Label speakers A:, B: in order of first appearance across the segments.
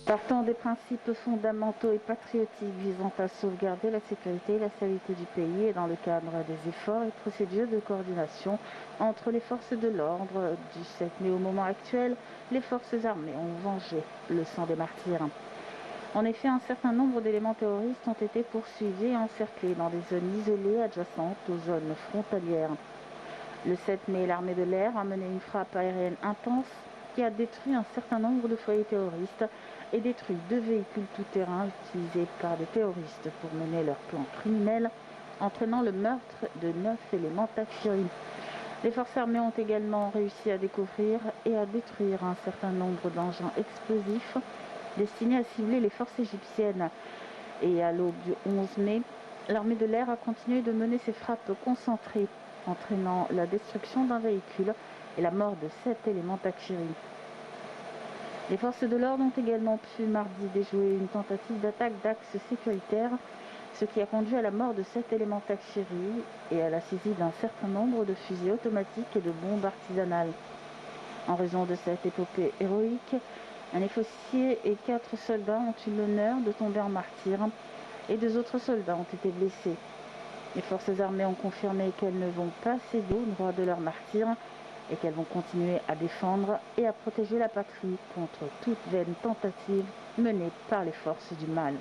A: Partant des principes fondamentaux et patriotiques visant à sauvegarder la sécurité et la stabilité du pays et dans le cadre des efforts et procédures de coordination entre les forces de l'ordre du 7 mai au moment actuel, les forces armées ont vengé le sang des martyrs. En effet, un certain nombre d'éléments terroristes ont été poursuivis et encerclés dans des zones isolées adjacentes aux zones frontalières. Le 7 mai, l'armée de l'air a mené une frappe aérienne intense qui a détruit un certain nombre de foyers terroristes et détruit 2 véhicules tout-terrain utilisés par des terroristes pour mener leur plan criminel, entraînant le meurtre de 9 éléments takfiris. Les forces armées ont également réussi à découvrir et à détruire un certain nombre d'engins explosifs destinés à cibler les forces égyptiennes. Et à l'aube du 11 mai, l'armée de l'air a continué de mener ses frappes concentrées, entraînant la destruction d'un véhicule et la mort de 7 éléments takfiris. Les forces de l'ordre ont également pu mardi déjouer une tentative d'attaque d'axes sécuritaires, ce qui a conduit à la mort de 7 éléments takfiris et à la saisie d'un certain nombre de fusils automatiques et de bombes artisanales. En raison de cette épopée héroïque, un officier et 4 soldats ont eu l'honneur de tomber en martyrs et 2 autres soldats ont été blessés. Les forces armées ont confirmé qu'elles ne vont pas céder au droit de leur martyrs et qu'elles vont continuer à défendre et à protéger la patrie contre toute vaine tentative menée par les forces du mal.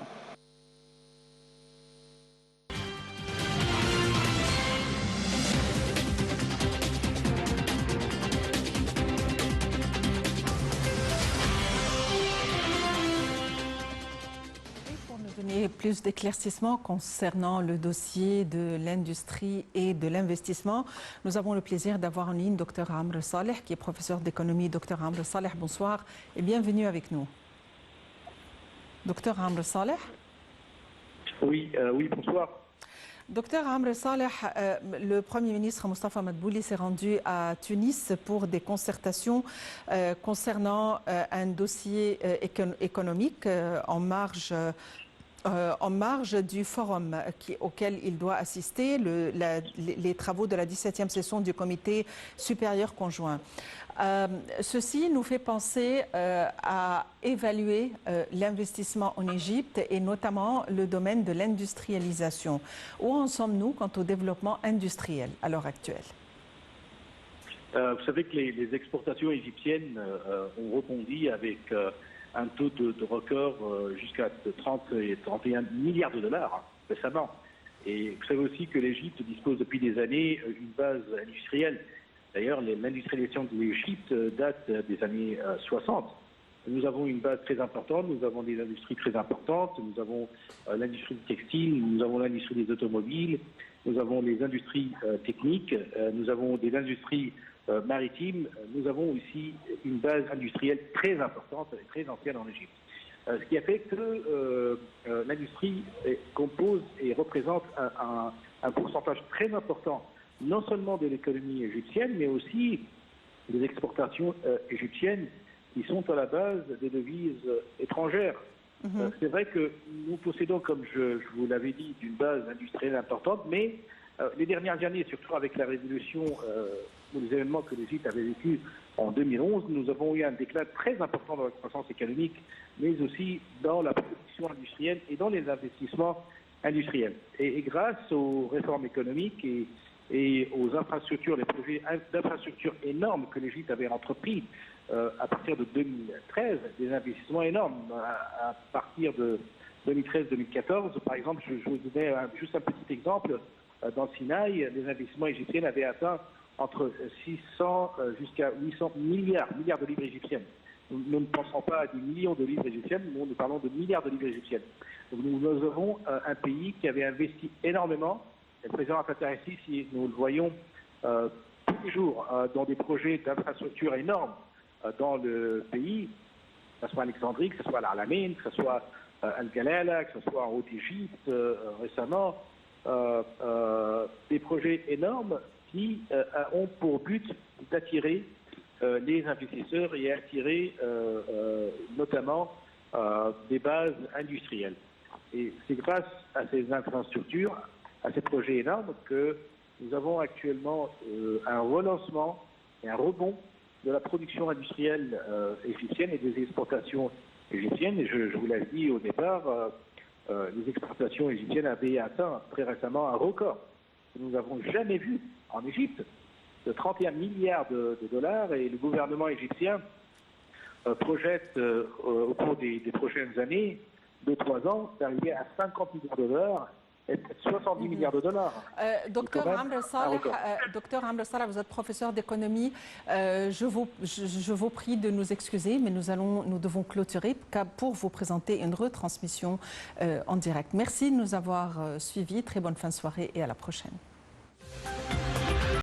B: Pour nous donner plus d'éclaircissements concernant le dossier de l'industrie et de l'investissement, nous avons le plaisir d'avoir en ligne Dr Amr Saleh, qui est professeur d'économie. Dr Amr Saleh, bonsoir et bienvenue avec nous. Dr Amr Saleh.
C: Oui, bonsoir.
B: Docteur Amr Saleh, le Premier ministre Moustapha Madbouli s'est rendu à Tunis pour des concertations concernant un dossier économique en marge du forum auquel il doit assister, les travaux de la 17e session du comité supérieur conjoint. Ceci nous fait penser à évaluer l'investissement en Égypte et notamment le domaine de l'industrialisation. Où en sommes-nous quant au développement industriel à l'heure actuelle?
C: Vous savez que les exportations égyptiennes ont rebondi avec un taux de record jusqu'à 30 et 31 milliards de dollars récemment. Et vous savez aussi que l'Égypte dispose depuis des années d'une base industrielle. D'ailleurs, l'industrialisation de l'Égypte date des années 60. Nous avons une base très importante, nous avons des industries très importantes, nous avons l'industrie du textile, nous avons l'industrie des automobiles, nous avons les industries techniques, nous avons des industries maritimes, nous avons aussi une base industrielle très importante et très ancienne en Égypte. Ce qui a fait que l'industrie compose et représente un pourcentage très important, non seulement de l'économie égyptienne, mais aussi des exportations égyptiennes qui sont à la base des devises étrangères. C'est vrai que nous possédons, comme je vous l'avais dit, une base industrielle importante, mais les dernières années, surtout avec la révolution ou les événements que l'Égypte avait vécu en 2011, nous avons eu un déclin très important dans la croissance économique, mais aussi dans la production industrielle et dans les investissements industriels. Et grâce aux réformes économiques et aux infrastructures, les projets d'infrastructures énormes que l'Égypte avait entrepris à partir de 2013, des investissements énormes. À partir de 2013-2014, par exemple, je vous donnais juste un petit exemple, dans le Sinaï, les investissements égyptiens avaient atteint entre 600 jusqu'à 800 milliards de livres égyptiennes. Nous ne pensons pas à des millions de livres égyptiennes, nous parlons de milliards de livres égyptiennes. Donc nous avons un pays qui avait investi énormément. Le président Abdel Fattah, si nous le voyons tous les jours dans des projets d'infrastructures énormes dans le pays, que ce soit Alexandrie, que ce soit l'Alamein, que ce soit Al-Galala, que ce soit en Haute-Égypte récemment, des projets énormes qui ont pour but d'attirer les investisseurs et attirer notamment des bases industrielles. Et c'est grâce à ces infrastructures, à ces projets énormes, que nous avons actuellement un relancement et un rebond de la production industrielle égyptienne et des exportations égyptienne. Et je vous l'ai dit au départ, les exportations égyptiennes avaient atteint très récemment un record que nous n'avons jamais vu en Égypte, de 31 milliards de dollars, et le gouvernement égyptien projette au cours des prochaines années, 2-3 ans, d'arriver à 50 milliards de dollars et peut-être 70 milliards de dollars.
B: Docteur Amr Saleh, vous êtes professeur d'économie. Je vous prie de nous excuser, mais nous devons clôturer pour vous présenter une retransmission en direct. Merci de nous avoir suivis. Très bonne fin de soirée et à la prochaine.